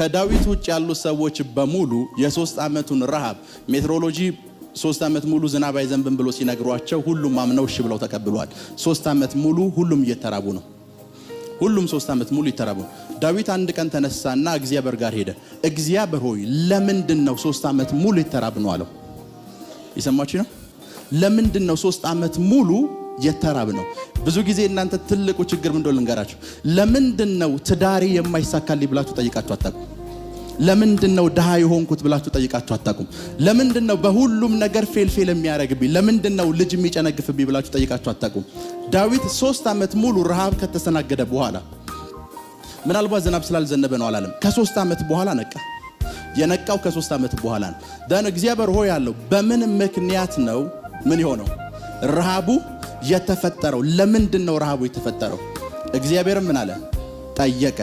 ከዳዊት ውጭ ያሉ ሰዎች በሙሉ የ3 ዓመቱን ረሃብ ሜትሮሎጂ 3 ዓመት ሙሉ ዝናብ አይዘንብም ብሎ ሲነግሯቸው ሁሉም አምነው እሺ ብለው ተቀብለዋል። 3 ዓመት ሙሉ ሁሉም እየተራቡ ነው። ሁሉም 3 ዓመት ሙሉ ይተራቡ። ዳዊት አንድ ቀን ተነሳና እግዚአብሔር ጋር ሄደ። እግዚአብሔር ሆይ ለምንድነው 3 ዓመት ሙሉ ይተራብ ነው አለው። ይሰማችሁ ነው? ለምንድነው 3 ዓመት ሙሉ የተራብ ነው? ብዙ ጊዜ እናንተ ትልቁ ችግር ምን እንደሆነ ልንገራችሁ። ለምንድነው ትዳሪ የማይሳካልኝ ብላችሁ ጠይቃችሁ አታውቁም? ለምንድነው ድሃ የሆንኩት ብላችሁ ጠይቃችሁ አታውቁም? ለምንድነው በሁሉም ነገር ፌል የሚያረግብኝ? ለምንድነው ልጅ የሚጨነግፍብኝ ብላችሁ ጠይቃችሁ አታውቁም? ዳዊት 3 ዓመት ሙሉ ረሃብ ከተሰናገደ በኋላ ምናልባት ዝናብ ስላልዘነበ ነው አላለም። ከ3 ዓመት በኋላ ነቃ። የነቃው ከ3 ዓመት በኋላ ነው። ዳን እግዚአብሔር ሆይ ያለው በምን ምክንያት ነው ምን ይሆነው ረሃቡ የተፈጠረው? ለምንድነው ረሃቡ የተፈጠረው? እግዚአብሔር ምን አለ ጠየቀ።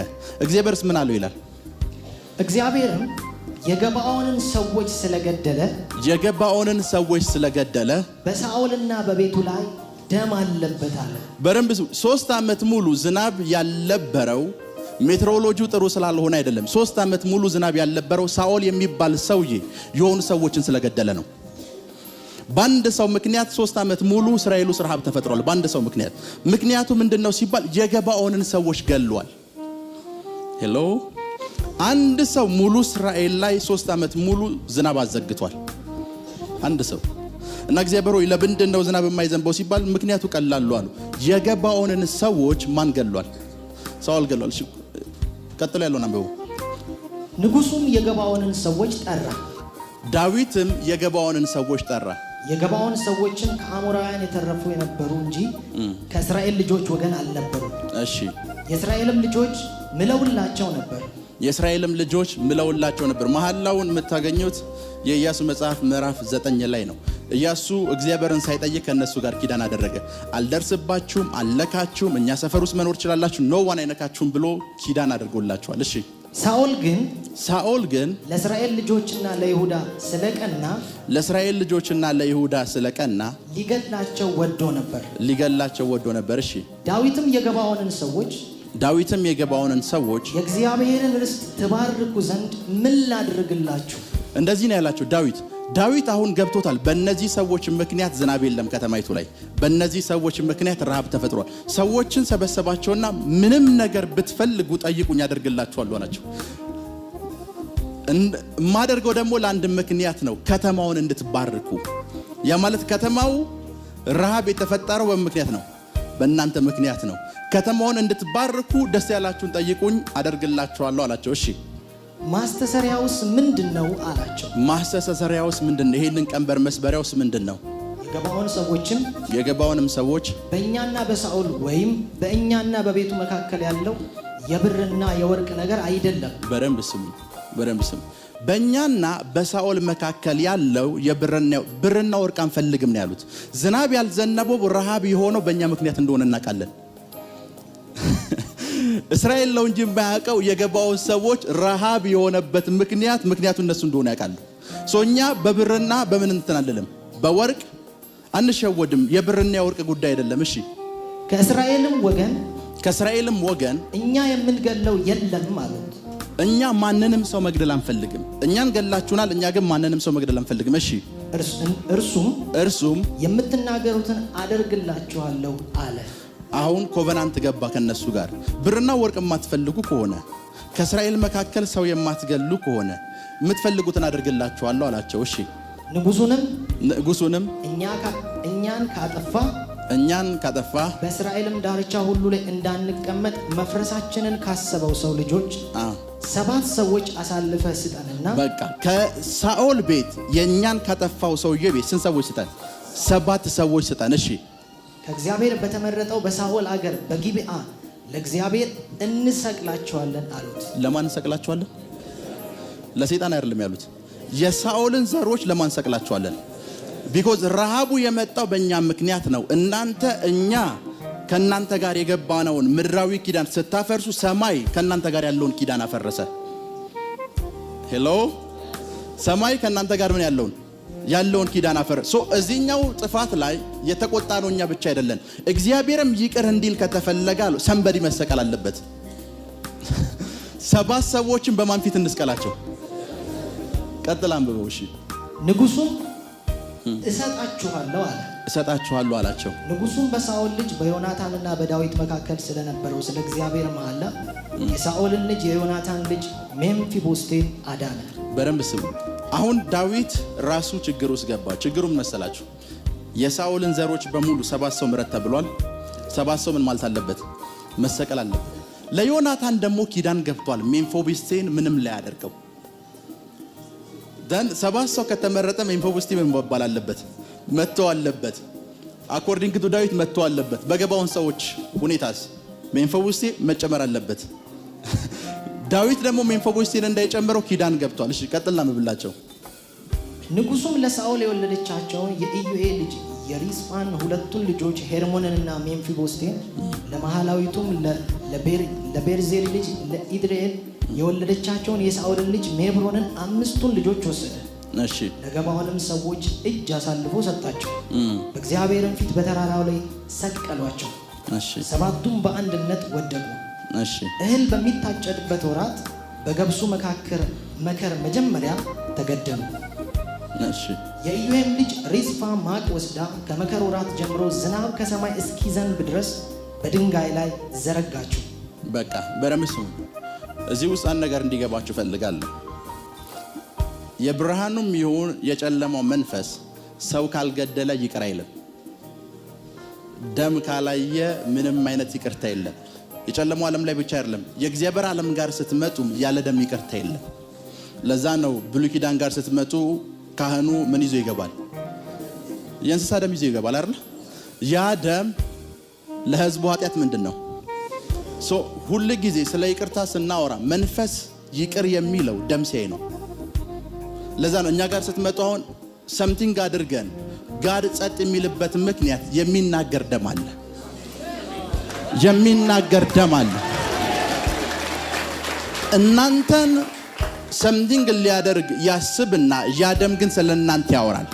እግዚአብሔርስ ምን አለው ይላል? እግዚአብሔርም የገባዖንን ሰዎች ስለገደለ በሳኦልና በቤቱ ላይ ደም አለበት አለ። በረምብ 3 ዓመት ሙሉ ዝናብ ያልነበረው ሜትሮሎጂው ጥሩ ስላልሆነ አይደለም። 3 ዓመት ሙሉ ዝናብ ያልነበረው ሳኦል የሚባል ሰውዬ የሆኑ ሰዎችን ስለገደለ ነው። በአንድ ሰው ምክንያት 3 ዓመት ሙሉ እስራኤል ውስጥ ረሃብ ተፈጥሯል። በአንድ ሰው ምክንያት። ምክንያቱ ምንድነው ሲባል የገባዖንን ሰዎች ገሏል። ሄሎ አንድ ሰው ሙሉ እስራኤል ላይ 3 ዓመት ሙሉ ዝናብ አዘግቷል። አንድ ሰው እና እግዚአብሔር ሆይ ለምንድነው ዝናብ የማይዘንበው ሲባል ምክንያቱ ቀላል አሉ። የገባዖንን ሰዎች ማን ገሏል? ሳኦል ገሏል። እሺ ቀጥሎ ያለው ነው። ንጉሱም የገባዖንን ሰዎች ጠራ። ዳዊትም የገባዖንን ሰዎች ጠራ። የገባዖን ሰዎችን ከአሞራውያን የተረፉ የነበሩ እንጂ ከእስራኤል ልጆች ወገን አልነበሩም። እሺ የእስራኤልም ልጆች ምለውላቸው ነበር። መሐላውን የምታገኙት የኢያሱ መጽሐፍ ምዕራፍ 9 ላይ ነው። ኢያሱ እግዚአብሔርን ሳይጠይቅ ከነሱ ጋር ኪዳን አደረገ። አልደርስባችሁም፣ አልነካችሁም፣ እኛ ሰፈር ውስጥ መኖር ትችላላችሁ፣ ኖዋን አይነካችሁም ብሎ ኪዳን አድርጎላቸዋል። እሺ ሳኦል ግን ለእስራኤል ልጆችና ለይሁዳ ስለቀና ሊገላቸው ወዶ ነበር። እሺ ዳዊትም የገባዖንን ሰዎች የእግዚአብሔርን ርስት ትባርኩ ዘንድ ምን ላድርግላችሁ? እንደዚህ ነው ያላቸው። ዳዊት አሁን ገብቶታል። በእነዚህ ሰዎች ምክንያት ዝናብ የለም ከተማይቱ ላይ። በእነዚህ ሰዎች ምክንያት ረሃብ ተፈጥሯል። ሰዎችን ሰበሰባቸውና ምንም ነገር ብትፈልጉ ጠይቁኝ ያደርግላችኋለሁ አላቸው። ማደርገው ደግሞ ለአንድ ምክንያት ነው፣ ከተማውን እንድትባርኩ። ያ ማለት ከተማው ረሃብ የተፈጠረው በምክንያት ነው፣ በእናንተ ምክንያት ነው። ከተማውን እንድትባርኩ ደስ ያላችሁን ጠይቁኝ አደርግላችኋለሁ አላቸው። እሺ ማስተሰሪያውስ ምንድነው አላቸው። ማስተሰሪያውስ ምንድነው? ይሄንን ቀንበር መስበሪያውስ ምንድነው? የገባዖንም ሰዎች በእኛና በሳኦል ወይም በእኛና በቤቱ መካከል ያለው የብርና የወርቅ ነገር አይደለም። በደንብ ስሙ። በእኛና በሳኦል መካከል ያለው ብርና ወርቅ አንፈልግም ነው ያሉት። ዝናብ ያልዘነበው ረሃብ የሆነው በእኛ ምክንያት እንደሆነ እናውቃለን። እስራኤል ነው እንጂ የማያውቀው የገባዖን ሰዎች ረሃብ የሆነበት ምክንያቱ እነሱ እንደሆነ ያውቃሉ። ሶኛ በብርና በምን እንትናለለም በወርቅ አንሸወድም። የብርና የወርቅ ጉዳይ አይደለም። እሺ ከእስራኤልም ወገን እኛ የምንገለው የለም ማለት እኛ ማንንም ሰው መግደል አንፈልግም። እኛን ገላችሁናል፣ እኛ ግን ማንንም ሰው መግደል አንፈልግም። እሺ እርሱም የምትናገሩትን አደርግላችኋለሁ አለ። አሁን ኮቨናንት ገባ ከነሱ ጋር። ብርና ወርቅ የማትፈልጉ ከሆነ ከእስራኤል መካከል ሰው የማትገሉ ከሆነ የምትፈልጉትን አደርግላችኋለሁ አላቸው። እሺ ንጉሱንም እኛን ካጠፋ በእስራኤልም ዳርቻ ሁሉ ላይ እንዳንቀመጥ መፍረሳችንን ካሰበው ሰው ልጆች 7 ሰዎች አሳልፈ ስጠንና። በቃ ከሳኦል ቤት የኛን ካጠፋው ሰውዬ ቤት ስንት ሰዎች ስጠን? 7 ሰዎች ስጠን። እሺ ከእግዚአብሔር በተመረጠው በሳኦል አገር በጊብዓ ለእግዚአብሔር እንሰቅላቸዋለን አሉት። ለማን እንሰቅላቸዋለን? ለሰይጣን አይደለም ያሉት። የሳኦልን ዘሮች ለማን እንሰቅላቸዋለን? ቢኮዝ ረሃቡ የመጣው በእኛ ምክንያት ነው። እኛ ከእናንተ ጋር የገባነውን ምድራዊ ኪዳን ስታፈርሱ ሰማይ ከእናንተ ጋር ያለውን ኪዳን አፈረሰ። ሄሎ ሰማይ ከእናንተ ጋር ምን ያለውን ኪዳን አፈረሰ። እዚህኛው ጥፋት ላይ የተቆጣነው እኛ ብቻ አይደለም። እግዚአብሔርም ይቅር እንዲል ከተፈለገ ሰንበዲ መሰቀል አለበት። 7 ሰዎችን በማን ፊት እንስቀላቸው? ቀጥል አንብበው። እሺ ንጉሡም እሰጣችኋለሁ አለ። እሰጣችኋለሁ አላቸው። ንጉሡም በሳኦል ልጅ በዮናታንና በዳዊት መካከል ስለነበረው ስለ እግዚአብሔር መሐላ የሳኦልን ልጅ የዮናታን ልጅ ሜምፊቦስቴን አዳነ። በደንብ ስሙ። አሁን ዳዊት ራሱ ችግር ውስጥ ገባ። ችግሩም መሰላችሁ? የሳኦልን ዘሮች በሙሉ 7 ሰው ምረጥ ተብሏል። 7 ሰው ምን ማለት አለበት? መሰቀል አለበት። ለዮናታን ደግሞ ኪዳን ገብቷል። ሜምፊቦስቴን ምንም ላይ ያደርገው ደን 7 ሰው ከተመረጠ ሜምፊቦስቴ ምን መባል አለበት? መጥቶ አለበት። አኮርዲንግ ቱ ዳዊት መጥቶ አለበት። በገባውን ሰዎች ሁኔታስ ሜምፊቦስቴ መጨመር አለበት። ዳዊት ደግሞ ሜምፊቦስቴን እንዳይጨምረው ኪዳን ገብቷል። እሺ ቀጥልና ምብላቸው። ንጉሡም ለሳኦል የወለደቻቸውን የኢዩኤል ልጅ የሪጽፋን 2ቱን ልጆች ሄርሞንንና ሜምፊቦስቴን ለመሐላዊቱም ለቤርዜሊ ልጅ ለኢድርኤል የወለደቻቸውን የሳኦልን ልጅ ሜብሮንን 5ቱን ልጆች ወሰደ። እሺ ለገባዖንም ሰዎች እጅ አሳልፎ ሰጣቸው። በእግዚአብሔርም ፊት በተራራው ላይ ሰቀሏቸው። እሺ 7ቱም በአንድነት ወደቁ። እሺ እህል በሚታጨድበት ወራት በገብሱ መከር መጀመሪያ ተገደሉ። እሺ የኢዩኤል ልጅ ሪጽፋ ማቅ ወስዳ ከመከር ወራት ጀምሮ ዝናብ ከሰማይ እስኪዘንብ ድረስ በድንጋይ ላይ ዘረጋችሁ። በቃ በረምስ ነው። እዚህ ውስጥ አንድ ነገር እንዲገባችሁ ፈልጋለሁ። የብርሃኑም ይሁን የጨለማው መንፈስ ሰው ካልገደለ ይቅር አይልም። ደም ካላየ ምንም አይነት ይቅርታ የለም። የጨለማው ዓለም ላይ ብቻ አይደለም፣ የእግዚአብሔር ዓለም ጋር ስትመጡ ያለ ደም ይቅርታ የለም። ለዛ ነው ብሉይ ኪዳን ጋር ስትመጡ ካህኑ ምን ይዞ ይገባል? የእንስሳ ደም ይዞ ይገባል አይደል? ያ ደም ለሕዝቡ ኃጢአት ምንድነው? ሁሉ ጊዜ ስለ ይቅርታ ስናወራ መንፈስ ይቅር የሚለው ደም ሲያይ ነው። ለዛ ነው እኛ ጋር ስትመጡ አሁን ሰምቲንግ አድርገን ጋር ጸጥ የሚልበት ምክንያት የሚናገር ደም አለ። የሚናገር ደም አለ። እናንተን ሰምቲንግ ሊያደርግ ያስብና ያ ደም ግን ስለናንተ ያወራል።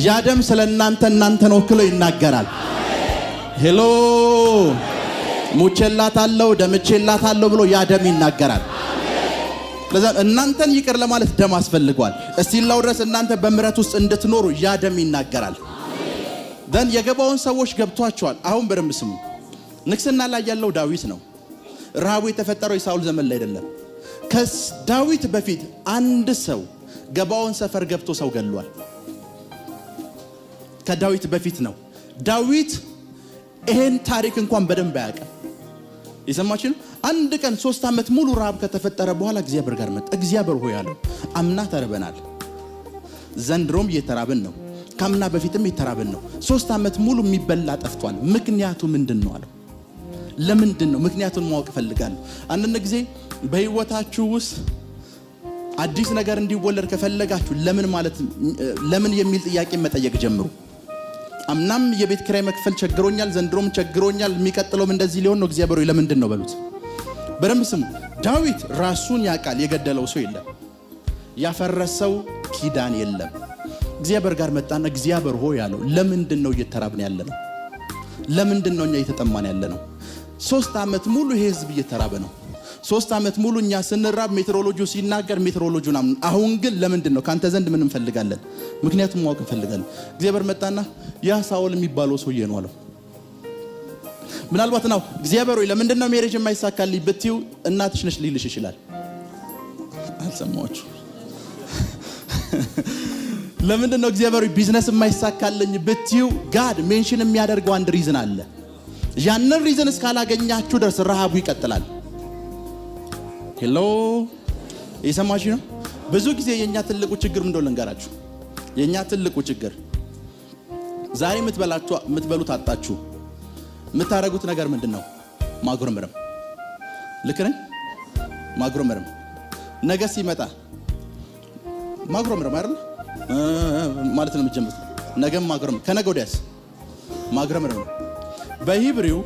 ያ ደም ስለናንተ እናንተን ወክሎ ይናገራል። ሄሎ ሙቼላታለሁ ደምቼላታለሁ ብሎ ያ ደም ይናገራል። ለዛ እናንተን ይቅር ለማለት ደም አስፈልጓል። እስቲላው ድረስ እናንተ በምሕረት ውስጥ እንድትኖሩ ያ ደም ይናገራል። ደን የገባውን ሰዎች ገብቷቸዋል። አሁን በደንብ ስሙ። ንግስና ላይ ያለው ዳዊት ነው። ረሃቡ የተፈጠረው የሳኦል ዘመን ላይ አይደለም። ከዳዊት በፊት አንድ ሰው ገባውን ሰፈር ገብቶ ሰው ገሏል። ከዳዊት በፊት ነው። ዳዊት ይሄን ታሪክ እንኳን በደንብ አያውቅም። የሰማችሁ ነው። አንድ ቀን 3 ዓመት ሙሉ ረሃብ ከተፈጠረ በኋላ እግዚአብሔር ጋር መጣ። እግዚአብሔር ሆይ አለው፣ አምና ተርበናል፣ ዘንድሮም እየተራብን ነው፣ ካምና በፊትም እየተራብን ነው። 3 ዓመት ሙሉ የሚበላ ጠፍቷል። ምክንያቱ ምንድነው አለው። ለምንድን ነው? ምክንያቱን ማወቅ እፈልጋለሁ። አንዳንድ ጊዜ በህይወታችሁ ውስጥ አዲስ ነገር እንዲወለድ ከፈለጋችሁ ለምን የሚል ጥያቄ መጠየቅ ጀምሩ። አምናም የቤት ኪራይ መክፈል ቸግሮኛል፣ ዘንድሮም ቸግሮኛል፣ የሚቀጥለውም እንደዚህ ሊሆን ነው። እግዚአብሔር ሆይ ለምንድን ነው በሉት። በደንብ ስሙ። ዳዊት ራሱን ያውቃል። የገደለው ሰው የለም፣ ያፈረሰው ኪዳን የለም። እግዚአብሔር ጋር መጣና እግዚአብሔር ሆይ ያለው ለምንድን ነው እየተራብን ያለ ነው? ለምንድን ነው እኛ እየተጠማን ያለ ነው? 3 ዓመት ሙሉ ይሄ ህዝብ እየተራበ ነው። 3 ዓመት ሙሉ እኛ ስንራብ ሜትሮሎጂው ሲናገር ሜትሮሎጂውን አምን። አሁን ግን ለምንድን ነው? ካንተ ዘንድ ምን እንፈልጋለን? ምክንያቱም ማወቅ እንፈልጋለን። እግዚአብሔር መጣና ያ ሳኦል የሚባለው ሰውዬ ነው አለው። ምናልባት ነው እግዚአብሔር ሆይ ለምንድን ነው ሜሬጅ የማይሳካልኝ ብትዩ እናትሽ ነሽ ሊልሽ ይችላል። አልሰማችሁ? ለምንድን ነው እግዚአብሔር ሆይ ቢዝነስ የማይሳካልኝ ብትዩ ጋድ ሜንሽን የሚያደርገው አንድ ሪዝን አለ። ያንን ሪዝን እስካላገኛችሁ ድረስ ረሃቡ ይቀጥላል። ሄሎ እየሰማችሁ ነው? ብዙ ጊዜ የኛ ትልቁ ችግር ምን እንደሆነ ልንገራችሁ። የኛ ትልቁ ችግር ዛሬ የምትበሉት አጣችሁ። የምታረጉት ነገር ምንድነው? ማጉረምረም። ልክ ነኝ? ማጉረምረም። ነገ ሲመጣ ማጉረምረም አይደል ማለት ነው የምትጀምሩት። ነገም ማጉረምረም፣ ከነገ ወዲያስ ማጉረምረም ነው። በሂብሪው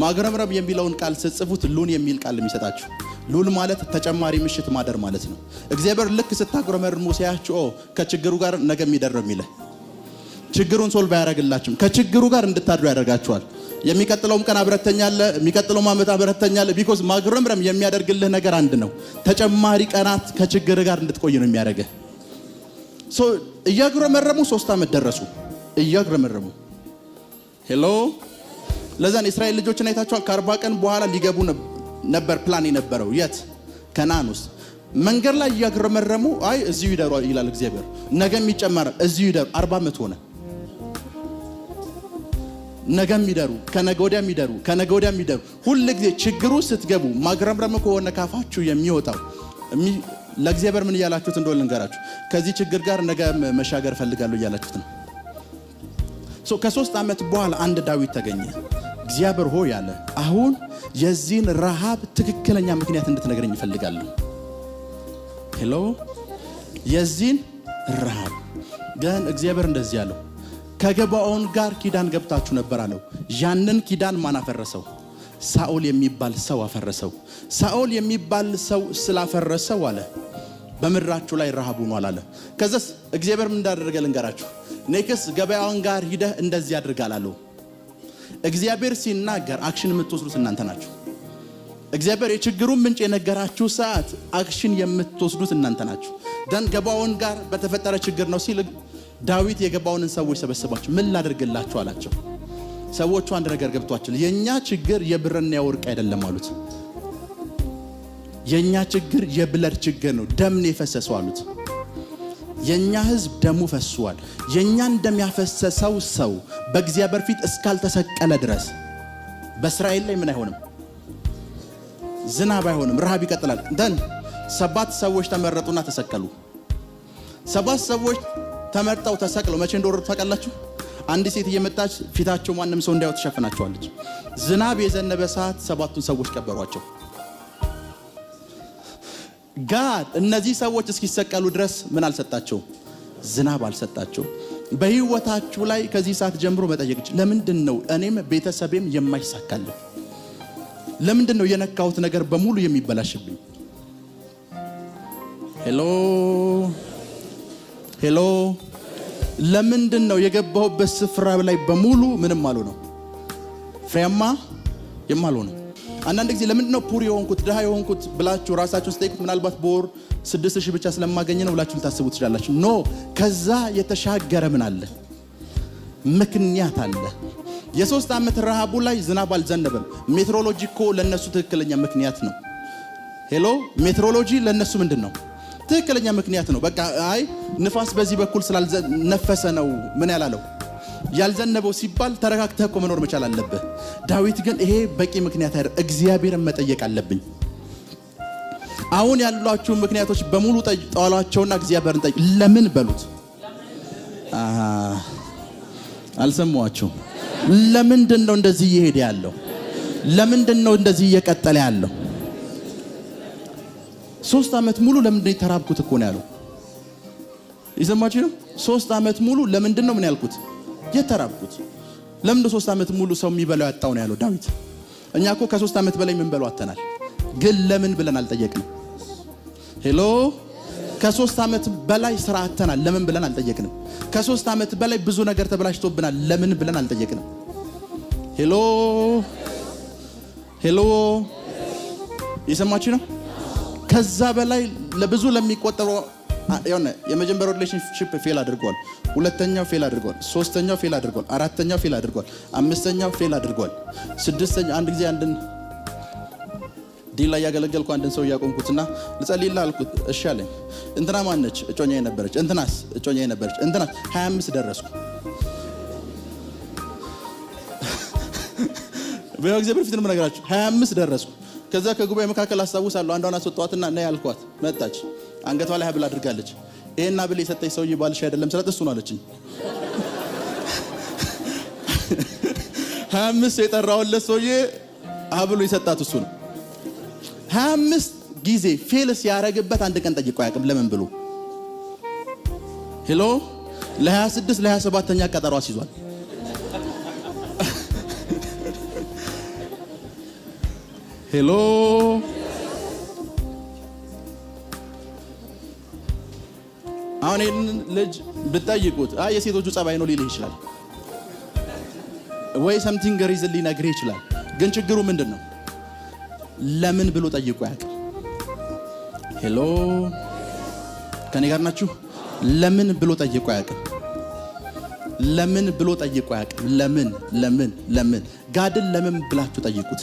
ማጉረምረም የሚለውን ቃል ስትጽፉት ሉን የሚል ቃል የሚሰጣችሁ። ሉል ማለት ተጨማሪ ምሽት ማደር ማለት ነው። እግዚአብሔር ልክ ስታጉረመርሙ ሲያችሁ ከችግሩ ጋር ነገ የሚደረም ይለ ችግሩን ሶልቭ ያደርግላችሁ ከችግሩ ጋር እንድታድሩ ያደርጋችኋል። የሚቀጥለውም ቀን አብረተኛለ፣ የሚቀጥለው ዓመት አብረተኛለ። ቢኮዝ ማግረምረም የሚያደርግልህ ነገር አንድ ነው። ተጨማሪ ቀናት ከችግር ጋር እንድትቆይ ነው የሚያደርግህ። ሶ እያግረመረሙ 3 ዓመት ደረሱ። እያግረመረሙ ሄሎ። ለዛን እስራኤል ልጆችን አይታችኋል። ከ40 ቀን በኋላ ሊገቡ ነበር ፕላን የነበረው። የት? ከነዓን ውስጥ። መንገድ ላይ እያግረመረሙ አይ እዚሁ ይደሩ ይላል እግዚአብሔር። ነገም ይጨመራል፣ እዚሁ ይደሩ። 40 ዓመት ሆነ። ነገም ይደሩ፣ ከነገ ወዲያም ይደሩ፣ ከነገ ወዲያም ይደሩ። ሁሉ ጊዜ ችግሩ ስትገቡ ማግረምረም ከሆነ ካፋችሁ የሚወጣው ለእግዚአብሔር ምን እያላችሁት እንደሆነ ልንገራችሁ። ከዚህ ችግር ጋር ነገ መሻገር ፈልጋለሁ እያላችሁት ነው። ከ3 ዓመት በኋላ አንድ ዳዊት ተገኘ። እግዚአብሔር ሆይ ያለ አሁን የዚህን ረሃብ ትክክለኛ ምክንያት እንድትነግረኝ እፈልጋለሁ። ሄሎ። የዚህን ረሃብ ግን እግዚአብሔር እንደዚህ ያለው ከገባኦን ጋር ኪዳን ገብታችሁ ነበር አለው። ያንን ኪዳን ማን አፈረሰው? ሳኦል የሚባል ሰው አፈረሰው። ሳኦል የሚባል ሰው ስላፈረሰው አለ በምድራችሁ ላይ ረሃብ ሆኗል አለ። ከዛስ እግዚአብሔር ምን እንዳደረገ ልንገራችሁ። ኔክስ ገበያውን ጋር ሂደህ እንደዚህ ያድርጋል አለው። እግዚአብሔር ሲናገር አክሽን የምትወስዱት እናንተ ናችሁ። እግዚአብሔር የችግሩን ምንጭ የነገራችሁ ሰዓት አክሽን የምትወስዱት እናንተ ናችሁ። ደን ገበያውን ጋር በተፈጠረ ችግር ነው ሲል ዳዊት የገባኦንን ሰዎች ሰበሰባቸው። ምን ላደርግላችሁ አላቸው። ሰዎቹ አንድ ነገር ገብቷቸው የኛ ችግር የብርና የወርቅ አይደለም አሉት። የኛ ችግር የብለድ ችግር ነው፣ ደም ነው የፈሰሰው አሉት። የኛ ህዝብ ደሙ ፈሷል። የኛን ደም ያፈሰሰው ሰው በእግዚአብሔር ፊት እስካልተሰቀለ ድረስ በእስራኤል ላይ ምን አይሆንም? ዝናብ አይሆንም፣ ረሃብ ይቀጥላል። ደን 7 ሰዎች ተመረጡና ተሰቀሉ። 7 ሰዎች ተመርጠው ተሰቅለው መቼ እንደወረዱ ታውቃላችሁ? አንድ ሴት እየመጣች ፊታቸው ማንም ሰው እንዳያው ተሸፍናቸዋለች። ዝናብ የዘነበ ሰዓት 7ቱን ሰዎች ቀበሯቸው። ጋድ እነዚህ ሰዎች እስኪሰቀሉ ድረስ ምን አልሰጣቸው? ዝናብ አልሰጣቸው። በህይወታችሁ ላይ ከዚህ ሰዓት ጀምሮ መጠየቅ ለምንድን ነው እኔም ቤተሰቤም የማይሳካልኝ? ለምንድን ነው የነካሁት ነገር በሙሉ የሚበላሽብኝ? ሄሎ ሄሎ። ለምንድን ነው የገባሁበት ስፍራ ላይ በሙሉ ምንም አልሆነም? ፍሬያማ የማልሆነው? አንዳንድ ጊዜ ለምንድን ነው ፑር የሆንኩት ድሃ የሆንኩት ብላችሁ ራሳችሁን ስጠይቁት ምናልባት በወር 6,000 ብቻ ስለማገኘ ነው ብላችሁ ልታስቡ ትችላላችሁ። ኖ፣ ከዛ የተሻገረ ምን አለ? ምክንያት አለ። የ3 ዓመት ረሃቡ ላይ ዝናብ አልዘነበም። ሜትሮሎጂ እኮ ለነሱ ትክክለኛ ምክንያት ነው። ሄሎ። ሜትሮሎጂ ለነሱ ምንድን ነው? ትክክለኛ ምክንያት ነው። በቃ አይ ንፋስ በዚህ በኩል ስላልነፈሰ ነው ምን ያላለው ያልዘነበው ሲባል ተረጋግተህ እኮ መኖር መቻል አለብህ። ዳዊት ግን ይሄ በቂ ምክንያት አይደለም፣ እግዚአብሔርን መጠየቅ አለብኝ። አሁን ያሏችሁ ምክንያቶች በሙሉ ጠዋሏቸውና እግዚአብሔርን ጠይቅ። ለምን በሉት። አልሰማችሁም? ለምንድን ነው እንደዚህ እየሄደ ያለው? ለምንድን ነው እንደዚህ እየቀጠለ ያለው? 3 ዓመት ሙሉ ለምንድን ነው የተራብኩት እኮ ነው ያለው። ይሰማችሁ ነው? 3 ዓመት ሙሉ ለምንድን ነው ምን ያልኩት? የተራብኩት። ለምንድን 3 ዓመት ሙሉ ሰው የሚበላው ያጣው ነው ያለው ዳዊት። እኛ እኮ ከ3 ዓመት በላይ ምን በላው አተናል፣ ግን ለምን ብለን አልጠየቅንም። ሄሎ። ከ3 ዓመት በላይ ስራ አተናል፣ ለምን ብለን አልጠየቅንም። ከ3 ዓመት በላይ ብዙ ነገር ተበላሽቶብናል፣ ለምን ብለን አልጠየቅንም። ሄሎ ሄሎ። ይሰማችሁ ነው? ከዛ በላይ ለብዙ ለሚቆጠሩ የመጀመሪያው ሪሌሽንሺፕ ፌል አድርጓል፣ ሁለተኛው ፌል አድርጓል፣ ሶስተኛው ፌል አድርጓል፣ አራተኛው ፌል አድርጓል፣ አምስተኛው ፌል አድርጓል፣ ስድስተኛው አንድ ጊዜ አንድን ዲል ላይ ያገለገልኩ አንድን ሰው ያቆምኩትና ልጸልይልህ አልኩት። እሺ አለኝ። እንትና ማነች? እጮኛዬ ነበረች። እንትናስ? እጮኛዬ ነበረች። እንትናስ? 25 ደረስኩ። በእግዚአብሔር ፊት ነው የምነግራችሁ። 25 ደረስኩ። ከዛ ከጉባኤ መካከል አስታውሳለሁ አንዷን አስወጣዋትና ነይ ያልኳት መጣች። አንገቷ ላይ ሀብል አድርጋለች። ይሄን ሀብል የሰጠኝ ሰውዬ ባልሽ አይደለም ስላት እሱ ነው አለችኝ። 25 የጠራውለት ሰውዬ ሀብሉ የሰጣት እሱ ነው። 25 ጊዜ ፌል ሲያረግበት አንድ ቀን ጠይቆ አያውቅም። ለምን ብሎ ሄሎ ለ26 ለ27ኛ ቀጠሮ አስይዟል። ሄሎ አሁን ይህን ልጅ ብትጠይቁት የሴቶቹ ጸባይ ነው ሊልህ ይችላል። ወይ ሰምቲንግ ሪዝን ሊነግርህ ይችላል። ግን ችግሩ ምንድነው? ለምን ብሎ ጠይቆ ያውቃል? ሄሎ ከኔ ጋር ናችሁ? ለምን ብሎ ጠይቆ ያውቃል? ለምን ብሎ ጠይቆ ያውቃል? ለምን ጋድን ለምን ብላችሁ ጠይቁት።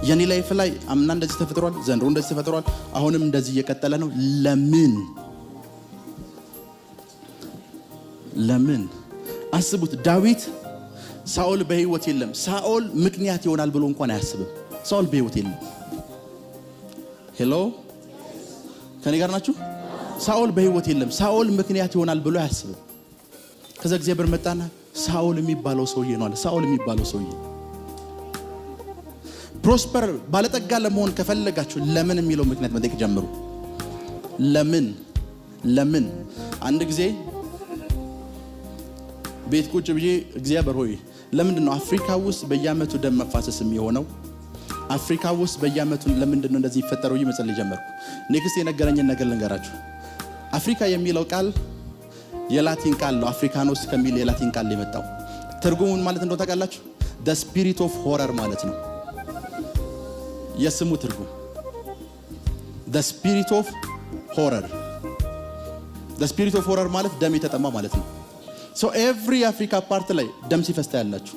የኔ ላይፍ ላይ አምና እንደዚህ ተፈጥሯል፣ ዘንድሮ እንደዚህ ተፈጥሯል፣ አሁንም እንደዚህ እየቀጠለ ነው። ለምን አስቡት። ዳዊት ሳኦል በህይወት የለም፣ ሳኦል ምክንያት ይሆናል ብሎ እንኳን አያስብም። ሳኦል በህይወት የለም። ሄሎ ከኔ ጋር ናችሁ? ሳኦል በህይወት የለም፣ ሳኦል ምክንያት ይሆናል ብሎ አያስብም። ከዛ እግዚአብሔር መጣና ሳኦል የሚባለው ሰውዬ ነው አለ። ሳኦል የሚባለው ሰውዬ ፕሮስፐር ባለጠጋ ለመሆን ከፈለጋችሁ ለምን የሚለው ምክንያት መጠየቅ ጀምሩ። ለምን አንድ ጊዜ ቤት ቁጭ ብዬ እግዚአብሔር ሆይ ለምንድነው አፍሪካ ውስጥ በየአመቱ ደም መፋሰስ የሚሆነው? አፍሪካ ውስጥ በየአመቱ ለምንድነው እንደዚህ ይፈጠረው? መጸለይ ጀመርኩ። ኔክስት የነገረኝን ነገር ልንገራችሁ። አፍሪካ የሚለው ቃል የላቲን ቃል ነው። አፍሪካኖስ ከሚል የላቲን ቃል የመጣው ትርጉሙን ማለት እንደው ታውቃላችሁ? the spirit of horror ማለት ነው የስሙ ትርጉም። the spirit of horror ማለት ደም የተጠማ ማለት ነው። so every africa part ላይ ደም ሲፈስታ ያላችሁ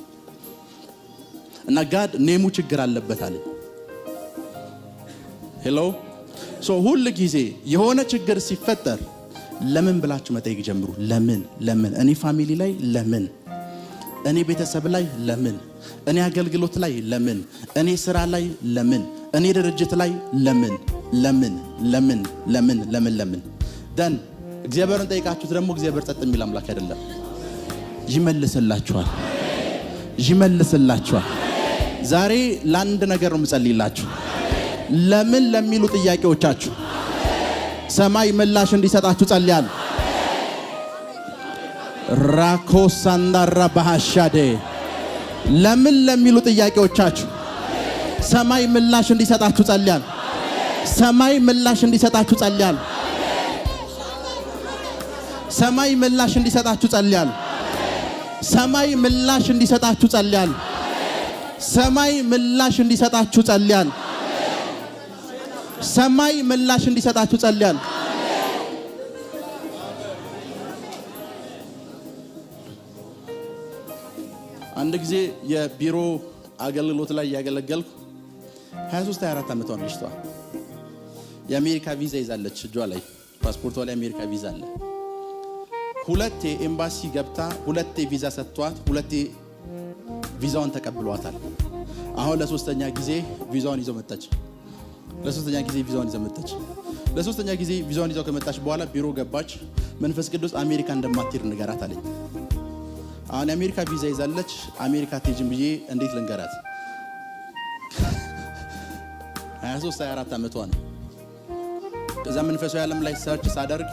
እና ጋድ ኔሙ ችግር አለበት አለ። ሄሎ so ሁሉ ጊዜ የሆነ ችግር ሲፈጠር ለምን ብላችሁ መጠየቅ ጀምሩ። ለምን እኔ ፋሚሊ ላይ፣ ለምን እኔ ቤተሰብ ላይ፣ ለምን እኔ አገልግሎት ላይ፣ ለምን እኔ ስራ ላይ፣ ለምን እኔ ድርጅት ላይ፣ ለምን ደን እግዚአብሔርን ጠይቃችሁት ደግሞ እግዚአብሔር ጸጥ የሚል አምላክ አይደለም። ይመልስላችኋል። ዛሬ ለአንድ ነገር ነው የምጸልይላችሁ። ለምን ለሚሉ ጥያቄዎቻችሁ ሰማይ ምላሽ እንዲሰጣችሁ ጸልያለሁ። ራኮሳንዳራ ባህሻዴ ለምን ለሚሉ ጥያቄዎቻችሁ ሰማይ ምላሽ እንዲሰጣችሁ ጸልያለሁ። ሰማይ ምላሽ እንዲሰጣችሁ ጸልያለሁ። ሰማይ ምላሽ እንዲሰጣችሁ ጸልያለሁ። ሰማይ ምላሽ እንዲሰጣችሁ ጸልያለሁ። ሰማይ ምላሽ እንዲሰጣችሁ ጸልያለሁ። ሰማይ ምላሽ እንዲሰጣችሁ ጸልያለሁ። አንድ ጊዜ የቢሮ አገልግሎት ላይ ያገለገልኩ 23-24 ዓመቷ ነው ልጅቷ። የአሜሪካ ቪዛ ይዛለች እጇ ላይ፣ ፓስፖርቷ ላይ አሜሪካ ቪዛ አለ። ሁለቴ ኤምባሲ ገብታ ሁለቴ ቪዛ ሰጥቷት ሁለቴ ቪዛውን ተቀብሏታል። አሁን ለሶስተኛ ጊዜ ቪዛውን ይዘው መጣች። ለሶስተኛ ጊዜ ቪዛውን ይዘው ከመጣች በኋላ ቢሮ ገባች። መንፈስ ቅዱስ አሜሪካ እንደማትሄድ ንገራት አለኝ። አሁን የአሜሪካ ቪዛ ይዛለች። አሜሪካ ትሄጂም ብዬ እንዴት ልንገራት? 23-24 ዓመቷ ነው። ከዛ መንፈሳዊ ዓለም ላይ ሰርች ሳደርግ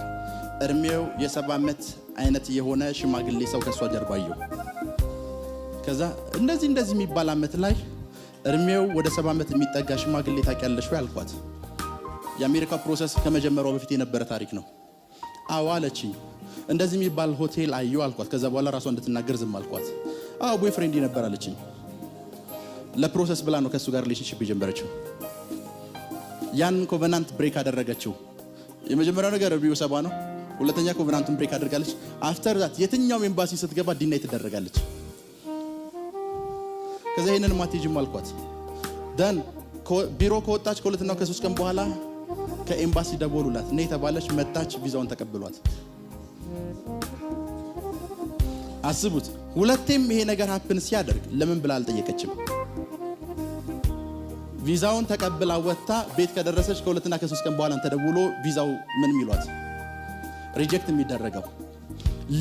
እድሜው የ70 ዓመት አይነት የሆነ ሽማግሌ ሰው ከሷ ጀርባ አየሁ። ከዛ እንደዚህ የሚባል ዓመት ላይ እድሜው ወደ 70 ዓመት የሚጠጋ ሽማግሌ ታውቂያለሽ ወይ አልኳት። የአሜሪካ ፕሮሰስ ከመጀመሪያው በፊት የነበረ ታሪክ ነው። አዎ አለችኝ። እንደዚህ የሚባል ሆቴል አየሁ አልኳት። ከዛ በኋላ ራሷ እንድትናገር ዝም አልኳት። አዎ ቦይፍሬንድ ነበር አለችኝ። ለፕሮሰስ ብላ ነው ከሱ ጋር ሪሌሽንሺፕ የጀመረችው። ያን ኮቨናንት ብሬክ አደረገችው። የመጀመሪያው ነገር እድሜው 70 ነው። ሁለተኛ ኮቨናንቱን ብሬክ አድርጋለች። አፍተር ዛት የትኛው ኤምባሲ ስትገባ ዲናይ ትደረጋለች። ከዛ ይሄንን ማቴጅም አልኳት። ደን ቢሮ ከወጣች ከሁለትና ከ3 ቀን በኋላ ከኤምባሲ ደወሉላት። ነይ ተባለች። መጣች። ቪዛውን ተቀብሏት። አስቡት። ሁለቴም ይሄ ነገር ሀፕን ሲያደርግ ለምን ብላ አልጠየቀችም። ቪዛውን ተቀብላ ወጣ። ቤት ከደረሰች ከሁለትና ከ3 ቀን በኋላ ተደውሎ ቪዛው ምን ሚሏት ሪጀክት የሚደረገው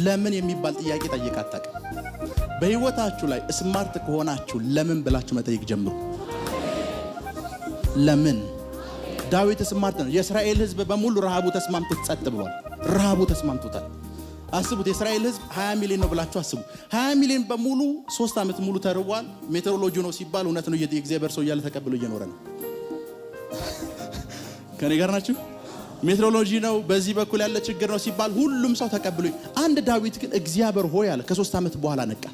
ለምን የሚባል ጥያቄ ጠይቃ አታውቅም። በህይወታችሁ ላይ ስማርት ከሆናችሁ ለምን ብላችሁ መጠየቅ ጀምሩ። ለምን ዳዊት ስማርት ነው። የእስራኤል ህዝብ በሙሉ ረሃቡ ተስማምቶት ጸጥ ብሏል። ረሃቡ ተስማምቶታል። አስቡት። የእስራኤል ህዝብ 20 ሚሊዮን ነው ብላችሁ አስቡ። 20 ሚሊዮን በሙሉ 3 ዓመት ሙሉ ተርቧል። ሜትሮሎጂ ነው ሲባል እውነት ነው። የእግዚአብሔር ሰው እያለ ተቀብሎ እየኖረ ነው። ከኔ ጋር ናችሁ? ሜትሮሎጂ ነው በዚህ በኩል ያለ ችግር ነው ሲባል ሁሉም ሰው ተቀብሎ፣ አንድ ዳዊት ግን እግዚአብሔር ሆይ አለ። ከ3 ዓመት በኋላ ነቃ።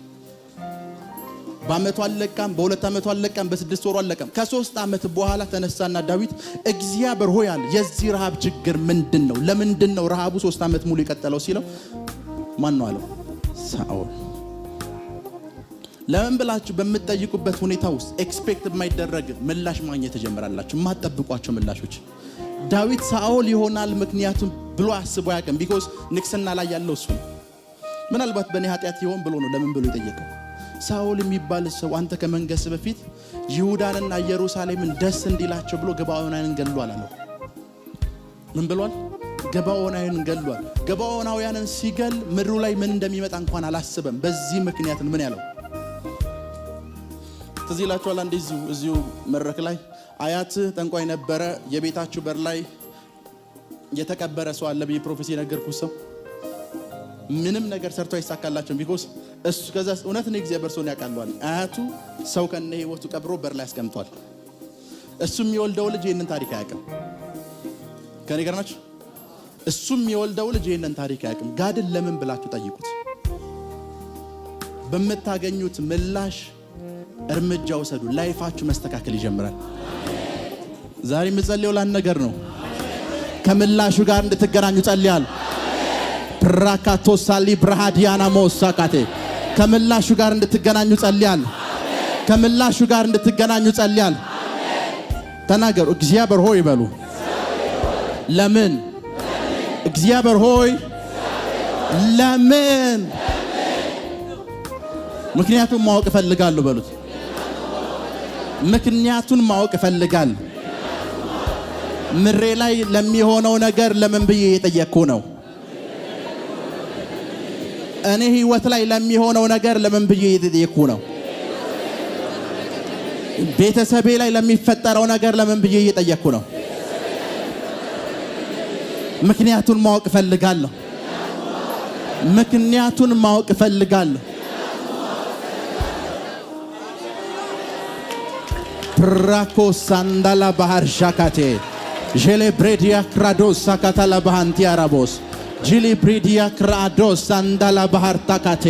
በአመቱ አለቀም፣ በ2 አመቱ አለቀም፣ በ6 ወሩ አለቀም። ከ3 አመት በኋላ ተነሳና ዳዊት እግዚአብሔር ሆይ አለ የዚህ ረሃብ ችግር ምንድነው? ለምንድነው ረሃቡ 3 አመት ሙሉ የቀጠለው ሲለው ማን ነው አለው? ሳኦል። ለምን ብላችሁ በምትጠይቁበት ሁኔታ ውስጥ ኤክስፔክት የማይደረግ ምላሽ ማግኘት ተጀምራላችሁ፣ የማትጠብቋቸው ምላሾች። ዳዊት ሳኦል ይሆናል ምክንያቱም ብሎ አስቦ ያቀም ቢኮዝ ንግስና ላይ ያለው እሱ ነው። ምናልባት በእኔ ኃጢአት ይሆን ብሎ ነው ለምን ብሎ የጠየቀው። ሳኦል የሚባል ሰው አንተ ከመንገስ በፊት ይሁዳንና ኢየሩሳሌምን ደስ እንዲላቸው ብሎ ገባዖናውያንን ገሏል አለው። ምን ብሏል? ገባዖናውያንን ገሏል። ገባዖናውያንን ሲገል ምድሩ ላይ ምን እንደሚመጣ እንኳን አላሰበም። በዚህ ምክንያት ምን ያለው ትዝ ይላችኋል። አንዴ እዚሁ መድረክ ላይ አያት ጠንቋይ ነበረ፣ የቤታችሁ በር ላይ የተቀበረ ሰው አለ ብዬ ፕሮፌሲ ነገርኩት። ሰው ምንም ነገር ሰርቶ አይሳካላቸውም ቢኮዝ እሱ ከዛ እውነት ነው እግዚአብሔር ሰውን ያውቃል። አያቱ ሰው ከነ ህይወቱ ቀብሮ በር ላይ አስቀምጧል። እሱ የሚወልደው ልጅ ይሄንን ታሪክ አያውቅም። ከኔ ጋር ናችሁ? እሱ የሚወልደው ልጅ ይሄንን ታሪክ አያውቅም። ጋድን ለምን ብላችሁ ጠይቁት። በመታገኙት ምላሽ እርምጃ ወሰዱ። ላይፋችሁ መስተካከል ይጀምራል። ዛሬ የምጸልየው ላን ነገር ነው። ከምላሹ ጋር እንድትገናኙ ጸልያለሁ። ፕራካቶ ሳሊ ብራሃዲያና ሞሳካቴ ከምላሹ ጋር እንድትገናኙ ጸልያለሁ። ከምላሹ ጋር እንድትገናኙ ጸልያለሁ። ተናገሩ። እግዚአብሔር ሆይ በሉ። ለምን? እግዚአብሔር ሆይ ለምን? ምክንያቱን ማወቅ እፈልጋለሁ በሉት። ምክንያቱን ማወቅ እፈልጋለሁ። ምሬ ላይ ለሚሆነው ነገር ለምን ብዬ እየጠየቅኩ ነው። እኔ ህይወት ላይ ለሚሆነው ነገር ለምን ብዬ እየጠየቅኩ ነው። ቤተሰቤ ላይ ለሚፈጠረው ነገር ለምን ብዬ እየጠየቅኩ ነው። ምክንያቱን ማወቅ እፈልጋለሁ። ምክንያቱን ማወቅ እፈልጋለሁ። ፕራኮ ሳንዳላ ባህር ሻካቴ ጄሌ ብሬዲያ ክራዶስ ሳካታላ ባሃንቲ አራቦስ ጂሊ ብሬዲያ ክራዶስ ሳንዳላ ባህር ታካቴ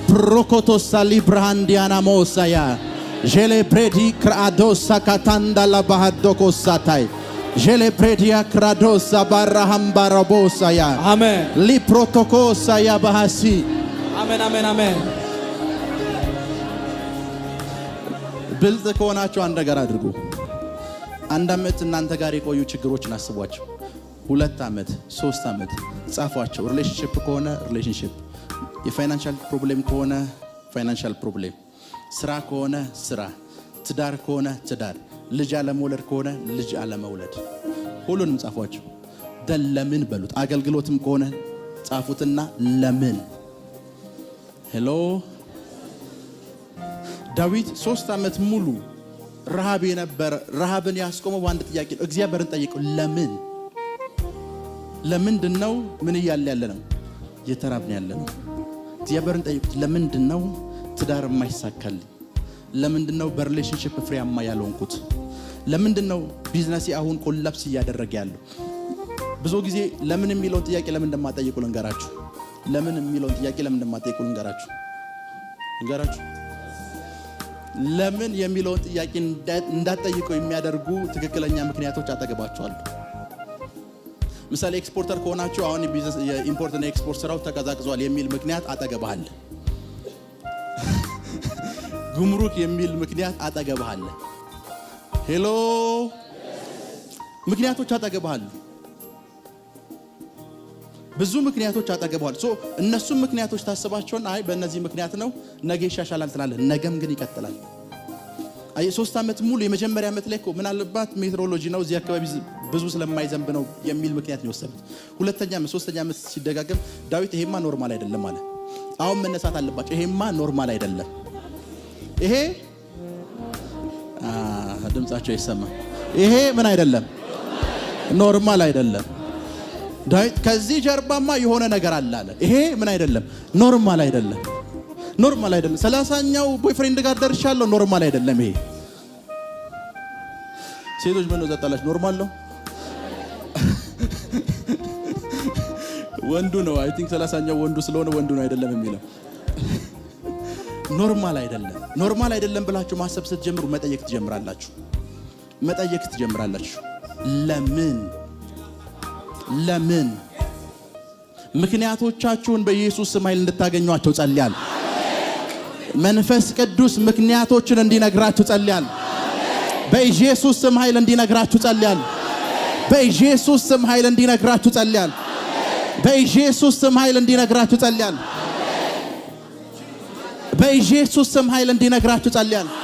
ፕሮኮቶ ሳሊ ብራሃንዲያና ሞሳያ ጄሌ ብሬዲ ክራዶስ ሳካታንዳላ ባህር ዶኮሳታይ ጄሌ ብሬዲያ ክራዶስ ባራሃም ባራቦሳያ አሜን ሊ ፕሮቶኮሳያ ባሃሲ አሜን አሜን አሜን። ብልጥ ከሆናችሁ አንድ ነገር አድርጉ። 1 አመት እናንተ ጋር የቆዩ ችግሮችን አስቧቸው። 2 አመት 3 አመት ጻፏቸው። ሪሌሽንሺፕ ከሆነ ሪሌሽንሺፕ፣ የፋይናንሻል ፕሮብሌም ከሆነ ፋይናንሻል ፕሮብሌም፣ ስራ ከሆነ ስራ፣ ትዳር ከሆነ ትዳር፣ ልጅ አለመውለድ ከሆነ ልጅ አለመውለድ፣ ሁሉንም ጻፏቸው። ለምን በሉት። አገልግሎትም ከሆነ ጻፉትና ለምን። ሄሎ ዳዊት 3 አመት ሙሉ ረሃብ የነበረ ረሃብን ያስቆመው በአንድ ጥያቄ ነው። እግዚአብሔርን ጠይቀው ለምን? ለምንድነው? ምን እያለ ያለ ነው? እየተራብን ያለ ነው። እግዚአብሔርን ጠይቁት። ለምንድነው ትዳር የማይሳካልኝ? ለምንድነው በሪሌሽንሺፕ ፍሬያማ ያልሆንኩት? ለምንድነው ቢዝነሴ አሁን ኮላፕስ እያደረገ ያለው? ብዙ ጊዜ ለምን የሚለውን ጥያቄ ለምን እንደማጠይቁ ልንገራችሁ። ለምን የሚለውን ጥያቄ ለምን እንደማጠይቁ ልንገራችሁ። ለምን የሚለውን ጥያቄ እንዳትጠይቀው የሚያደርጉ ትክክለኛ ምክንያቶች አጠገባችኋል። ምሳሌ ኤክስፖርተር ከሆናችሁ አሁን የቢዝነስ የኢምፖርት እና ኤክስፖርት ስራው ተቀዛቅዟል የሚል ምክንያት አጠገብሃል። ጉምሩክ የሚል ምክንያት አጠገብሃል። ሄሎ ምክንያቶች አጠገብሃል። ብዙ ምክንያቶች አጠገብሃል። እነሱም ምክንያቶች ታስባቸውን አይ በእነዚህ ምክንያት ነው ነገ ይሻሻላል ትላለህ። ነገም ግን ይቀጥላል። አይ 3 አመት ሙሉ የመጀመሪያ አመት ላይ ምናልባት ሜትሮሎጂ ነው እዚህ አካባቢ ብዙ ስለማይዘንብ ነው የሚል ምክንያት ነው የወሰዱት። ሁለተኛ አመት 3ኛ አመት ሲደጋገም ዳዊት ይሄማ ኖርማል አይደለም አለ። አሁን መነሳት አለባቸው። ይሄማ ኖርማል አይደለም። ይሄ ድምጻቸው ይሰማ። ይሄ ምን አይደለም? ኖርማል አይደለም። ዳዊት ከዚህ ጀርባማ የሆነ ነገር አለ አለ። ይሄ ምን አይደለም? ኖርማል አይደለም። ኖርማል አይደለም። 30ኛው ቦይፍሬንድ ጋር ደርሻለሁ። ኖርማል አይደለም። ይሄ ሴቶች ምን ነው ዘጣላችሁ? ኖርማል ነው። ወንዱ ነው አይ ቲንክ 30ኛው ወንዱ ስለሆነ ወንዱ ነው አይደለም የሚለው። ኖርማል አይደለም። ኖርማል አይደለም ብላችሁ ማሰብ ስትጀምሩ መጠየቅ ትጀምራላችሁ። ለምን ምክንያቶቻችሁን በኢየሱስ ስም ኃይል እንድታገኟቸው ጸልያለሁ። መንፈስ ቅዱስ ምክንያቶችን እንዲነግራችሁ ጸልያለሁ። በኢየሱስ ስም ኃይል እንዲነግራችሁ ጸልያለሁ። በኢየሱስ ስም ኃይል እንዲነግራችሁ ጸልያለሁ። በኢየሱስ ስም ኃይል እንዲነግራችሁ ጸልያለሁ። በኢየሱስ ስም ኃይል እንዲነግራችሁ ጸልያለሁ።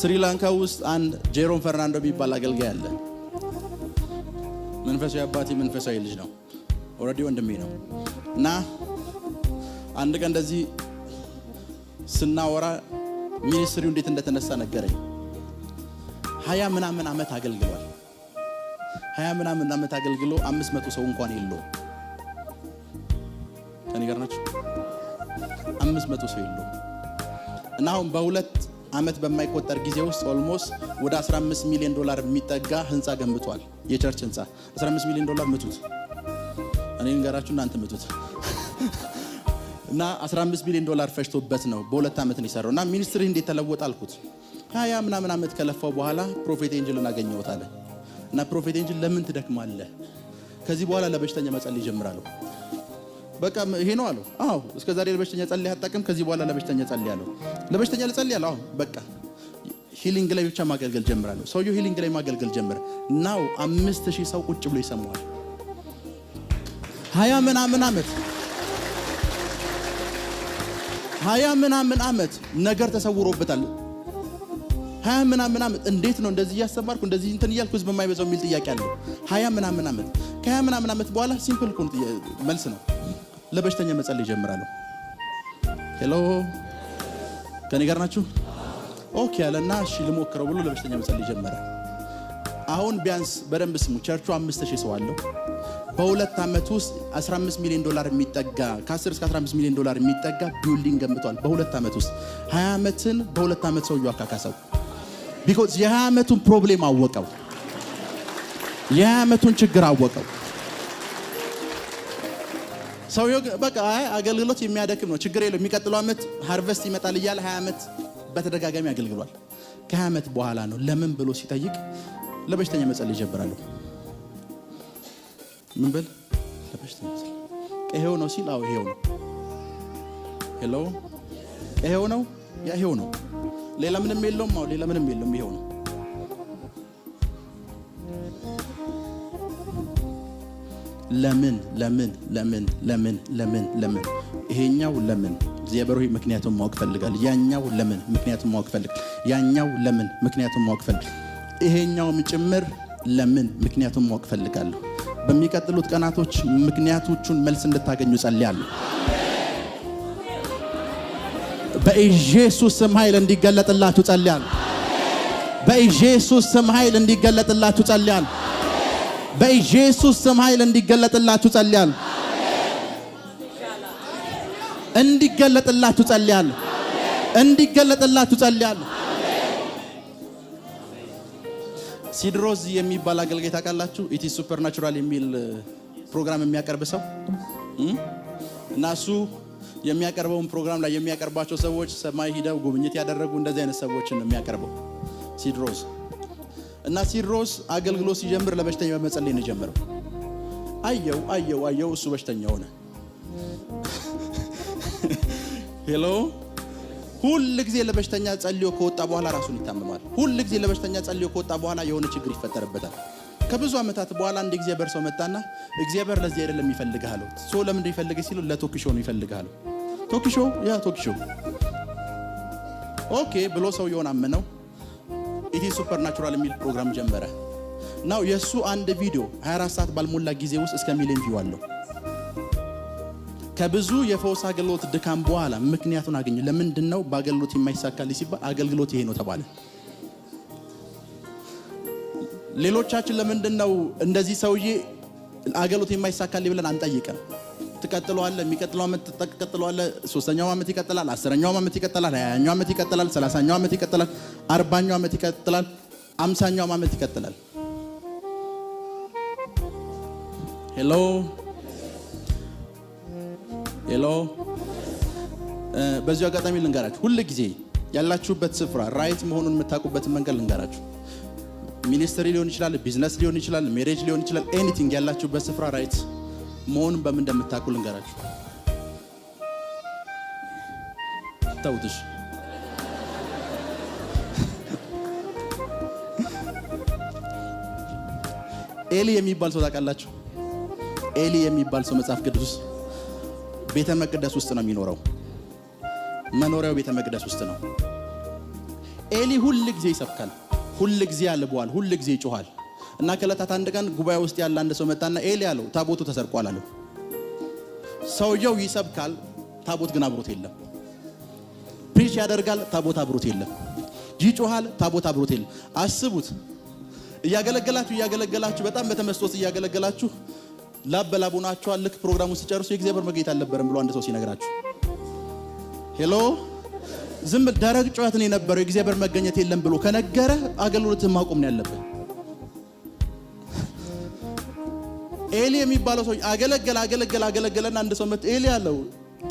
ስሪላንካ ውስጥ አንድ ጄሮም ፈርናንዶ የሚባል አገልጋይ አለ። መንፈሳዊ አባቴ መንፈሳዊ ልጅ ነው። ኦልሬዲ ወንድሜ ነው እና አንድ ቀን እንደዚህ ስናወራ ሚኒስትሪው እንዴት እንደተነሳ ነገረኝ። 20 ምናምን ዓመት አገልግሏል። 20 ምናምን ዓመት አገልግሎ 500 ሰው እንኳን የለውም። ከኔ ጋር ናችሁ? 500 ሰው የለውም እና አሁን በ2 ዓመት በማይቆጠር ጊዜ ውስጥ ኦልሞስት ወደ 15 ሚሊዮን ዶላር የሚጠጋ ህንፃ ገንብቷል። የቸርች ህንፃ 15 ሚሊዮን ዶላር ምቱት። እኔ እንገራችሁ እናንተ ምቱት። እና 15 ሚሊዮን ዶላር ፈጅቶበት ነው በ2 ዓመት ነው የሰራው። እና ሚኒስትሪ እንዴት ተለወጠ አልኩት። 20 ምናምን ዓመት ከለፋው በኋላ ፕሮፌት ኤንጅልን አገኘሁት አለ። እና ፕሮፌት ኤንጅል ለምን ትደክማለህ? ከዚህ በኋላ ለበሽተኛ መጸለይ ይጀምራለሁ። በቃ ይሄ ነው አለው። አዎ እስከዛሬ ለበሽተኛ ጸልይ አጣቀም፣ ከዚህ በኋላ ለበሽተኛ ጸልይ አለው። ለበሽተኛ ልጸልይ አዎ በቃ ሂሊንግ ላይ ብቻ ማገልገል ጀምራለሁ። ሰውየው ሂሊንግ ላይ ማገልገል ጀመረ። ናው 5000 ሰው ቁጭ ብሎ ይሰማዋል። 20 ምናምን ዓመት ነገር ተሰውሮበታል። 20 ምናምን ዓመት እንዴት ነው እንደዚህ እያስተማርኩ እንደዚህ እንትን እያልኩ ህዝብ የማይበዛው የሚል ጥያቄ አለ። 20 ምናምን ዓመት ከ20 ምናምን ዓመት በኋላ ሲምፕል መልስ ነው። ለበሽተኛ መጸለይ ጀምራለሁ። ሄሎ ከኔ ጋር ናችሁ? ኦኬ አለና እሺ ልሞክረው ብሎ ለበሽተኛ መጸለይ ጀመረ። አሁን ቢያንስ በደንብ ስሙ፣ ቸርቹ 5000 ሰው አለው። በ2 ዓመት ውስጥ 15 ሚሊዮን ዶላር የሚጠጋ ከ10 እስከ 15 ሚሊዮን ዶላር የሚጠጋ ቢልዲንግ ገንብቷል። በ2 ዓመት ውስጥ 20 ዓመትን በ2 ዓመት ሰውየው አካካሰው። ቢኮዝ የ20 ዓመቱን ፕሮብሌም አወቀው። የ20 ዓመቱን ችግር አወቀው። ሰውየው በቃ አገልግሎት የሚያደክም ነው፣ ችግር የለው፣ የሚቀጥለው ዓመት ሃርቨስት ይመጣል እያለ 20 ዓመት በተደጋጋሚ አገልግሏል። ከ20 ዓመት በኋላ ነው ለምን ብሎ ሲጠይቅ ለበሽተኛ መጸለይ ጀምራለሁ። ምን በል ለበሽተኛ መጸለይ ይሄው ነው ሲል፣ አዎ ይሄው ነው። ሄሎ ይሄው ነው፣ ያ ይሄው ነው፣ ሌላ ምንም የለውም። አዎ ሌላ ምንም የለውም፣ ይሄው ነው። ለምን ይሄኛው ለምን እግዚአብሔር ሆይ ምክንያቱም ማወቅ ፈልጋል። ያኛው ለምን ምክንያቱም ማወቅ ፈልጋል። ያኛው ለምን ምክንያቱም ማወቅ ፈልጋል። ይሄኛውም ጭምር ለምን ምክንያቱም ማወቅ ፈልጋለሁ። በሚቀጥሉት ቀናቶች ምክንያቶቹን መልስ እንድታገኙ ጸልያለሁ። በኢየሱስ ስም ኃይል እንዲገለጥላችሁ ጸልያለሁ። በኢየሱስ ስም ኃይል እንዲገለጥላችሁ ጸልያለሁ። በኢየሱስ ስም ኃይል እንዲገለጥላችሁ ጸልያለሁ። እንዲገለጥላችሁ ጸልያለሁ። እንዲገለጥላችሁ ጸልያለሁ። ሲድሮስ የሚባል አገልጋይ ታውቃላችሁ? ኢቲ ሱፐርናቹራል የሚል ፕሮግራም የሚያቀርብ ሰው እና እሱ የሚያቀርበውን ፕሮግራም ላይ የሚያቀርባቸው ሰዎች ሰማይ ሂደው ጉብኝት ያደረጉ እንደዚህ አይነት ሰዎችን ነው የሚያቀርበው ሲድሮስ። እና ሲድሮስ አገልግሎት ሲጀምር ለበሽተኛ በመጸለይ ነው የጀመረው። አየው እሱ በሽተኛ ሆነ። ሄሎ ሁል ጊዜ ለበሽተኛ ጸልዮ ከወጣ በኋላ ራሱን ይታመማል። ሁል ጊዜ ለበሽተኛ ጸልዮ ከወጣ በኋላ የሆነ ችግር ይፈጠርበታል። ከብዙ ዓመታት በኋላ አንድ እግዚአብሔር ሰው መጣና እግዚአብሔር ለዚህ አይደለም ይፈልጋል። ሰው ለምን እንደሚፈልግ ሲሉ ለቶክሾ ነው ይፈልጋል። ቶክሾ ኦኬ ብሎ ሰው የሆነ አመነው። ኢቲ ሱፐርናቹራል የሚል ፕሮግራም ጀመረ። ናው የሱ አንድ ቪዲዮ 24 ሰዓት ባልሞላ ጊዜ ውስጥ እስከ ሚሊዮን ቪው አለው። ከብዙ የፈውስ አገልግሎት ድካም በኋላ ምክንያቱን አገኘ። ለምንድን ነው በአገልግሎት የማይሳካልኝ ሲባል አገልግሎት ይሄ ነው ተባለ። ሌሎቻችን ለምንድን ነው እንደዚህ ሰውዬ አገልግሎት የማይሳካልኝ ብለን አንጠይቅም። ትቀጥለዋለህ፣ የሚቀጥለው ዓመት ትቀጥለዋለህ፣ 3ኛው ዓመት ይቀጥላል፣ 10ኛው ዓመት ይቀጥላል፣ 20ኛው ዓመት ይቀጥላል፣ 30ኛው ዓመት ይቀጥላል፣ 40ኛው ዓመት ይቀጥላል፣ 50ኛው ዓመት ይቀጥላል። ሄሎ በዚሁ አጋጣሚ ልንገራችሁ፣ ሁሉ ጊዜ ያላችሁበት ስፍራ ራይት መሆኑን የምታውቁበት መንገድ ልንገራችሁ። ሚኒስትሪ ሊሆን ይችላል፣ ቢዝነስ ሊሆን ይችላል፣ ሜሬጅ ሊሆን ይችላል፣ ኤኒቲንግ ያላችሁበት ስፍራ ራይት መሆኑን በምን እንደምታውቁ ልንገራችሁ። ታውትሽ ኤሊ የሚባል ሰው ታውቃላችሁ? ኤሊ የሚባል ሰው መጽሐፍ ቅዱስ ቤተ መቅደስ ውስጥ ነው የሚኖረው። መኖሪያው ቤተ መቅደስ ውስጥ ነው። ኤሊ ሁል ጊዜ ይሰብካል፣ ሁል ጊዜ ያልበዋል፣ ሁል ጊዜ ይጮሃል። እና ከዕለታት አንድ ቀን ጉባኤ ውስጥ ያለ አንድ ሰው መጣና ኤሊ አለው ታቦቱ ተሰርቋል አለው። ሰውየው ይሰብካል፣ ታቦት ግን አብሮት የለም። ፕሪች ያደርጋል፣ ታቦት አብሮት የለም። ይጮሃል፣ ታቦት አብሮት የለም። አስቡት፣ እያገለገላችሁ በጣም በተመስጦት እያገለገላችሁ ላበላቡናችኋል። ልክ ፕሮግራሙን ሲጨርሱ የእግዚአብሔር መገኘት አልነበረም ብሎ አንድ ሰው ሲነግራችሁ፣ ሄሎ ዝም ደረቅ ጩኸት ነው የነበረው የእግዚአብሔር መገኘት የለም ብሎ ከነገረ አገልግሎትን ማቆም ነው ያለበት። ኤሊ የሚባለው ሰው አገለገለና አንድ ሰው መጥቶ ኤሊ አለው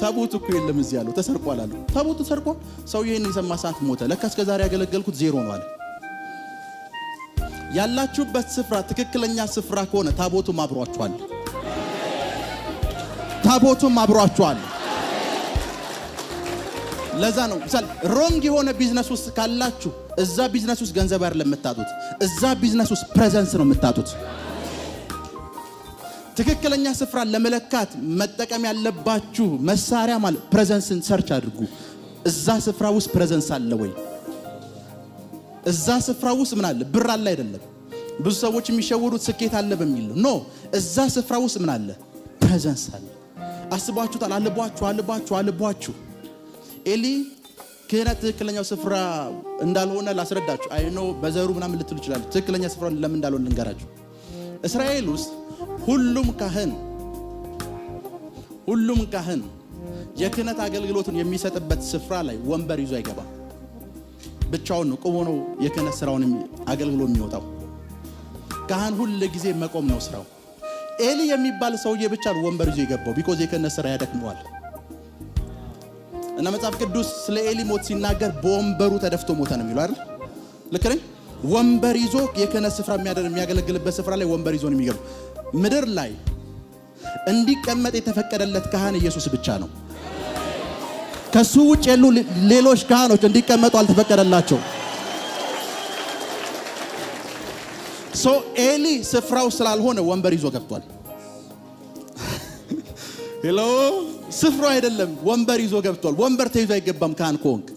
ታቦቱ እኮ የለም እዚህ ያለው ተሰርቋል አለው። ታቦቱ ተሰርቋል። ሰው ይሄን የሰማ ሰዓት ሞተ። ለካ እስከ ዛሬ ያገለገልኩት ዜሮ ነው አለ። ያላችሁበት ስፍራ ትክክለኛ ስፍራ ከሆነ ታቦቱም አብሯችኋል። ታቦቱም አብሯችኋል። ለዛ ነው ምሳሌ ሮንግ የሆነ ቢዝነስ ውስጥ ካላችሁ እዛ ቢዝነስ ውስጥ ገንዘብ አይደለም የምታጡት፣ እዛ ቢዝነስ ውስጥ ፕሬዘንስ ነው የምታጡት። ትክክለኛ ስፍራ ለመለካት መጠቀም ያለባችሁ መሳሪያ ማለት ፕሬዘንስን ሰርች አድርጉ። እዛ ስፍራ ውስጥ ፕሬዘንስ አለ ወይ? እዛ ስፍራ ውስጥ ምን አለ? ብር አለ አይደለም። ብዙ ሰዎች የሚሸወዱት ስኬት አለ በሚል ነው። ኖ እዛ ስፍራ ውስጥ ምን አለ? ፕሬዘንስ አለ። አስባችሁታል? አልቧችሁ ኤሊ ክህነት ትክክለኛው ስፍራ እንዳልሆነ ላስረዳችሁ። አይ ኖ በዘሩ ምናምን ልትሉ ይችላል። ትክክለኛ ስፍራ ለምን እንዳልሆነ ልንገራችሁ። እስራኤል ውስጥ ሁሉም ካህን የክህነት አገልግሎትን የሚሰጥበት ስፍራ ላይ ወንበር ይዞ አይገባም። ብቻውን ነው ቆሞ ነው የክህነት ስራውን አገልግሎት የሚወጣው። ካህን ሁሉ ጊዜ መቆም ነው ስራው። ኤሊ የሚባል ሰውዬ ብቻ ነው ወንበር ይዞ የገባው ቢኮዝ የክህነት ስራ ያደክመዋል። እና መጽሐፍ ቅዱስ ስለ ኤሊ ሞት ሲናገር በወንበሩ ተደፍቶ ሞተ ነው የሚለው አይደል? ልክ ነኝ? ወንበር ይዞ የክህነት ስፍራ የሚያገለግልበት ስፍራ ላይ ወንበር ይዞ ነው የሚገባው። ምድር ላይ እንዲቀመጥ የተፈቀደለት ካህን ኢየሱስ ብቻ ነው። ከሱ ውጭ ያሉ ሌሎች ካህኖች እንዲቀመጡ አልተፈቀደላቸው። ኤሊ ስፍራው ስላልሆነ ወንበር ይዞ ገብቷል። ሄሎ ስፍራው አይደለም፣ ወንበር ይዞ ገብቷል። ወንበር ተይዞ አይገባም ካህን ከሆንክ።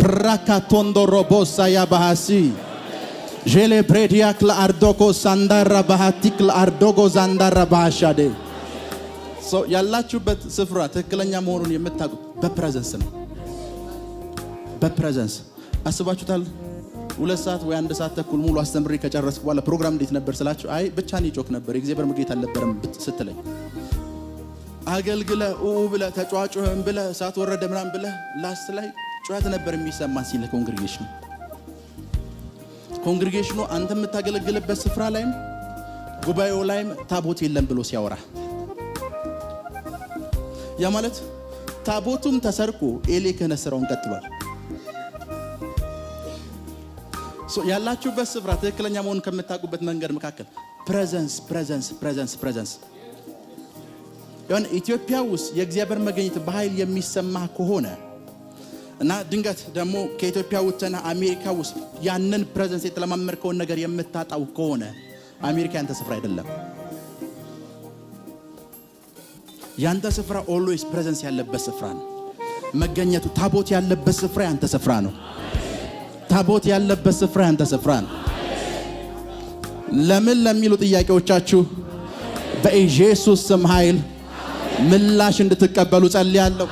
ፕራካቶንዶ ሮቦሳ ያባሃሲ ጄሌ ብሬዲያክ ለአርዶኮ ሳንዳራ ባሃቲክ ለአርዶጎ ዛንዳራ ባሃሻዴ ያላችሁበት ስፍራ ትክክለኛ መሆኑን የምታውቁት በፕሬዘንስ ነው። በፕሬዘንስ አስባችሁታል? 2 ሰዓት ወይ 1 ሰዓት ተኩል ሙሉ አስተምሬ ከጨረስኩ በኋላ ፕሮግራም እንዴት ነበር ስላችሁ፣ አይ ብቻ ነው ይጮክ ነበር የእግዚአብሔር መገኘት አልነበረም ስትለኝ፣ አገልግለ ብለ ተጫዋጩህም ብለ እሳት ወረደ ምናምን ብለ ላስት ላይ ጩኸት ነበር የሚሰማን ሲል ኮንግሪጌሽኑ አንተ የምታገለግልበት ስፍራ ላይም ጉባኤው ላይም ታቦት የለም ብሎ ሲያወራ፣ ያ ማለት ታቦቱም ተሰርቆ ኤሊ ክህነት ስራውን ቀጥሏል። ያላችሁበት ስፍራ ትክክለኛ መሆኑን ከምታውቁበት መንገድ መካከል ፕሬዘንስ ያን ኢትዮጵያ ውስጥ የእግዚአብሔር መገኘት በኃይል የሚሰማ ከሆነ እና ድንገት ደግሞ ከኢትዮጵያ ወጥተና አሜሪካ ውስጥ ያንን ፕሬዘንስ የተለማመርከውን ነገር የምታጣው ከሆነ አሜሪካ ያንተ ስፍራ አይደለም። ያንተ ስፍራ ኦልዌይስ ፕሬዘንስ ያለበት ስፍራ ነው። መገኘቱ ታቦት ያለበት ስፍራ ያንተ ስፍራ ነው። ታቦት ያለበት ስፍራ ያንተ ስፍራ ነው። ለምን ለሚሉ ጥያቄዎቻችሁ በኢየሱስ ስም ኃይል ምላሽ እንድትቀበሉ ጸልያለሁ።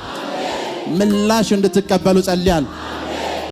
ምላሽ እንድትቀበሉ ጸልያለሁ።